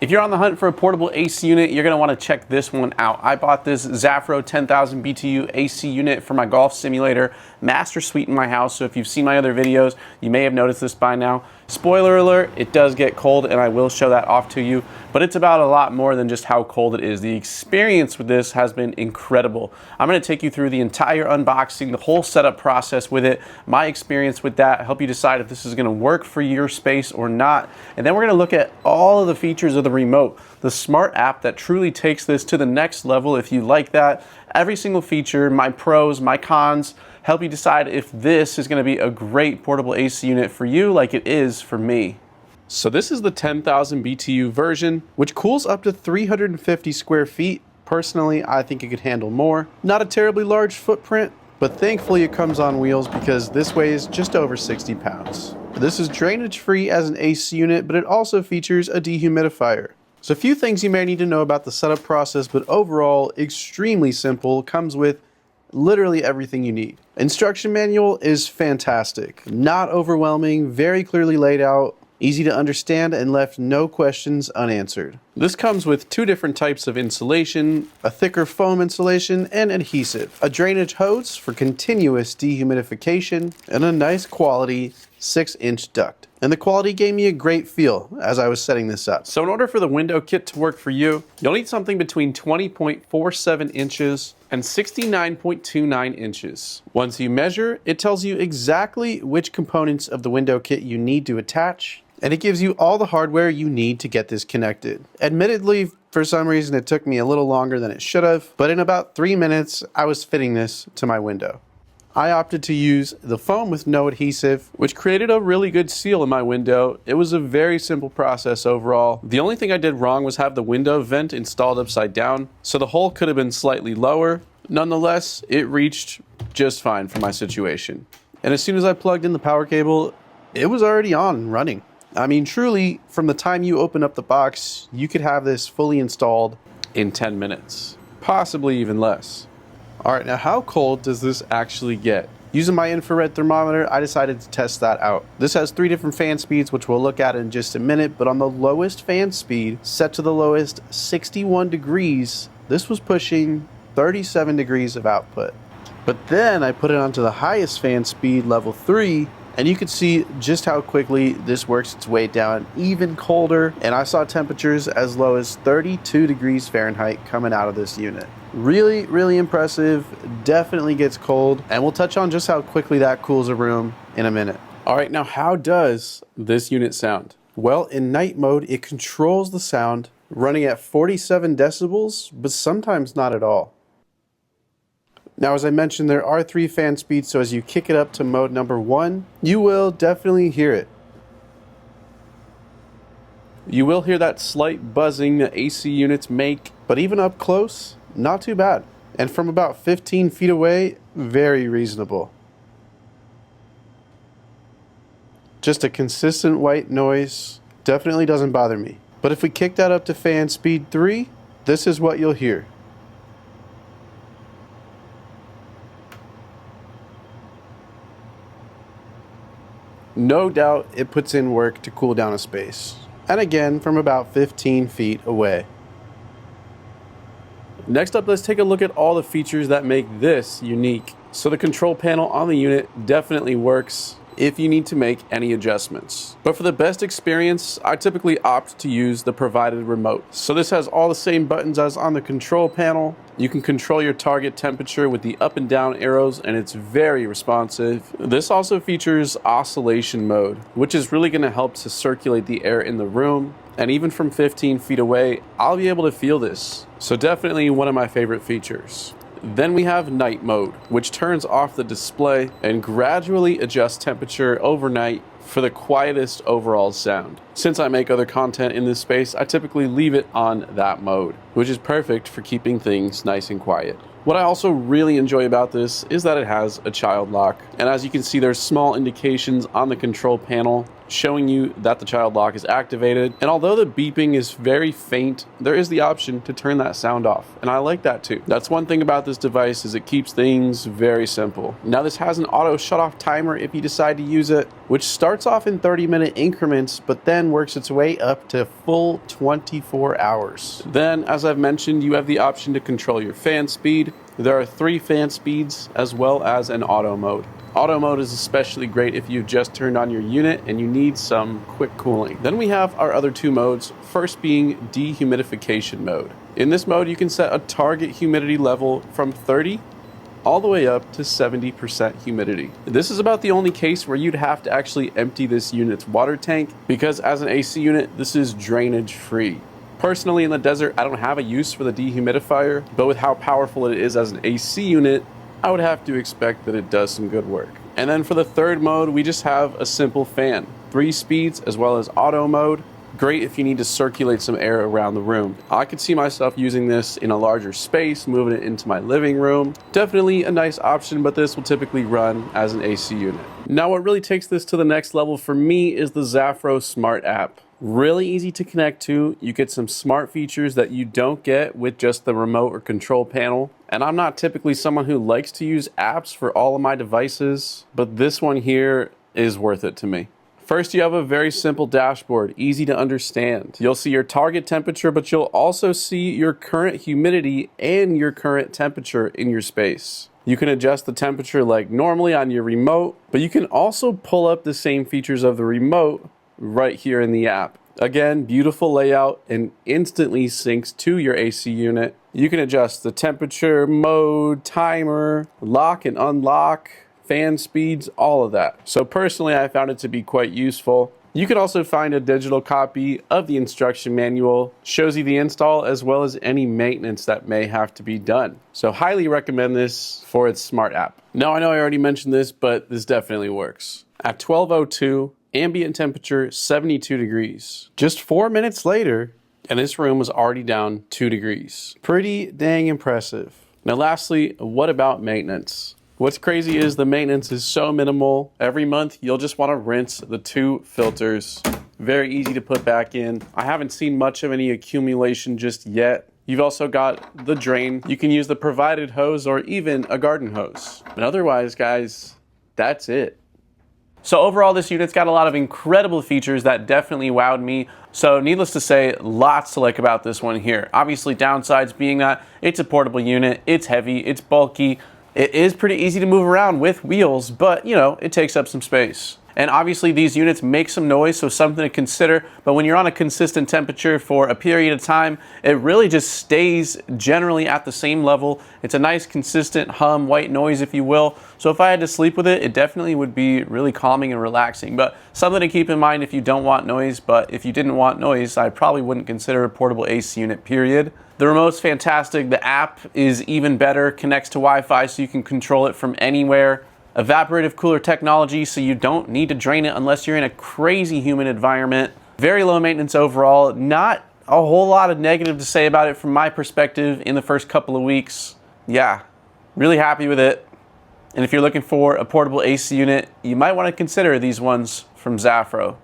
If you're on the hunt for a portable AC unit, you're going to want to check this one out. I bought this ZAFRO 10,000 BTU AC unit for my golf simulator master suite in my house. So if you've seen my other videos, you may have noticed this by now. Spoiler alert, it does get cold and I will show that off to you, but it's about a lot more than just how cold it is. The experience with this has been incredible. I'm going to take you through the entire unboxing, the whole setup process with it, my experience with that, help you decide if this is going to work for your space or not. And then we're going to look at all of the features of the remote, the smart app that truly takes this to the next level if you like that. Every single feature, my pros, my cons, help you decide if this is going to be a great portable AC unit for you like it is for me. So this is the 10,000 BTU version, which cools up to 350 square feet. Personally, I think it could handle more. Not a terribly large footprint, but thankfully it comes on wheels because this weighs just over 60 pounds. This is drainage free as an AC unit, but it also features a dehumidifier. So a few things you may need to know about the setup process, but overall extremely simple, comes with literally everything you need. Instruction manual is fantastic, not overwhelming, very clearly laid out, easy to understand, and left no questions unanswered. This comes with two different types of insulation, a thicker foam insulation and adhesive, a drainage hose for continuous dehumidification, and a nice quality 6-inch duct. And the quality gave me a great feel as I was setting this up. So in order for the window kit to work for you, you'll need something between 20.47 inches and 69.29 inches. Once you measure, it tells you exactly which components of the window kit you need to attach, and it gives you all the hardware you need to get this connected. Admittedly, for some reason it took me a little longer than it should have, but in about 3 minutes, I was fitting this to my window. I opted to use the foam with no adhesive, which created a really good seal in my window. It was a very simple process overall. The only thing I did wrong was have the window vent installed upside down, so the hole could have been slightly lower. Nonetheless, it reached just fine for my situation. And as soon as I plugged in the power cable, it was already on and running. I mean, truly, from the time you open up the box, you could have this fully installed in 10 minutes, possibly even less. All right, now how cold does this actually get? Using my infrared thermometer, I decided to test that out. This has 3 different fan speeds, which we'll look at in just a minute, but on the lowest fan speed, set to the lowest 61 degrees, this was pushing 37 degrees of output. But then I put it onto the highest fan speed, level 3, and you can see just how quickly this works its way down even colder, and I saw temperatures as low as 32 degrees Fahrenheit coming out of this unit. Really, really impressive, definitely gets cold, and we'll touch on just how quickly that cools a room in a minute. All right, now how does this unit sound? Well, in night mode, it controls the sound running at 47 decibels, but sometimes not at all. Now, as I mentioned, there are 3 fan speeds, so as you kick it up to mode number 1, you will definitely hear it. You will hear that slight buzzing that AC units make, but even up close, not too bad. And from about 15 feet away, very reasonable. Just a consistent white noise, definitely doesn't bother me. But if we kick that up to fan speed 3, this is what you'll hear. No doubt it puts in work to cool down a space. And again, from about 15 feet away. Next up, let's take a look at all the features that make this unique. So the control panel on the unit definitely works if you need to make any adjustments. But for the best experience, I typically opt to use the provided remote. So this has all the same buttons as on the control panel. You can control your target temperature with the up and down arrows, and it's very responsive. This also features oscillation mode, which is really going to help to circulate the air in the room. And even from 15 feet away, I'll be able to feel this. So definitely one of my favorite features. Then we have night mode, which turns off the display and gradually adjusts temperature overnight for the quietest overall sound. Since I make other content in this space, I typically leave it on that mode, which is perfect for keeping things nice and quiet. What I also really enjoy about this is that it has a child lock. And as you can see, there's small indications on the control panel showing you that the child lock is activated. And although the beeping is very faint, there is the option to turn that sound off. And I like that too. That's one thing about this device, is it keeps things very simple. Now this has an auto shut off timer if you decide to use it, which starts off in 30-minute increments, but then works its way up to full 24 hours. Then, as I've mentioned, you have the option to control your fan speed. There are 3 fan speeds as well as an auto mode. Auto mode is especially great if you've just turned on your unit and you need some quick cooling. Then we have our other 2 modes, first being dehumidification mode. In this mode, you can set a target humidity level from 30 all the way up to 70% humidity. This is about the only case where you'd have to actually empty this unit's water tank, because as an AC unit, this is drainage free. Personally, in the desert, I don't have a use for the dehumidifier, but with how powerful it is as an AC unit, I would have to expect that it does some good work. And then for the third mode, we just have a simple fan. 3 speeds as well as auto mode. Great if you need to circulate some air around the room. I could see myself using this in a larger space, moving it into my living room. Definitely a nice option, but this will typically run as an AC unit. Now what really takes this to the next level for me is the ZAFRO Smart app. Really easy to connect to. You get some smart features that you don't get with just the remote or control panel. And I'm not typically someone who likes to use apps for all of my devices, but this one here is worth it to me. First, you have a very simple dashboard, easy to understand. You'll see your target temperature, but you'll also see your current humidity and your current temperature in your space. You can adjust the temperature like normally on your remote, but you can also pull up the same features of the remote right here in the app. Again, beautiful layout and instantly syncs to your AC unit. You can adjust the temperature, mode, timer, lock and unlock, fan speeds, all of that. So personally, I found it to be quite useful. You can also find a digital copy of the instruction manual, shows you the install as well as any maintenance that may have to be done. So highly recommend this for its smart app. Now I know I already mentioned this, but this definitely works. At 12:02, ambient temperature 72 degrees. Just 4 minutes later, and this room was already down 2 degrees. Pretty dang impressive. Now lastly, what about maintenance? What's crazy is the maintenance is so minimal. Every month, you'll just want to rinse the 2 filters. Very easy to put back in. I haven't seen much of any accumulation just yet. You've also got the drain. You can use the provided hose or even a garden hose. And otherwise, guys, that's it. So overall, this unit's got a lot of incredible features that definitely wowed me. So needless to say, lots to like about this one here. Obviously, downsides being that it's a portable unit, it's heavy, it's bulky. It is pretty easy to move around with wheels, but you know, it takes up some space. And obviously these units make some noise, so something to consider. But when you're on a consistent temperature for a period of time, it really just stays generally at the same level. It's a nice consistent hum, white noise, if you will. So if I had to sleep with it, it definitely would be really calming and relaxing. But something to keep in mind if you don't want noise. But if you didn't want noise, I probably wouldn't consider a portable AC unit, period. The remote's fantastic. The app is even better, connects to Wi-Fi so you can control it from anywhere. Evaporative cooler technology, so you don't need to drain it unless you're in a crazy humid environment. Very low maintenance overall. Not a whole lot of negative to say about it from my perspective in the first couple of weeks. Yeah, really happy with it. And if you're looking for a portable AC unit, you might want to consider these ones from ZAFRO.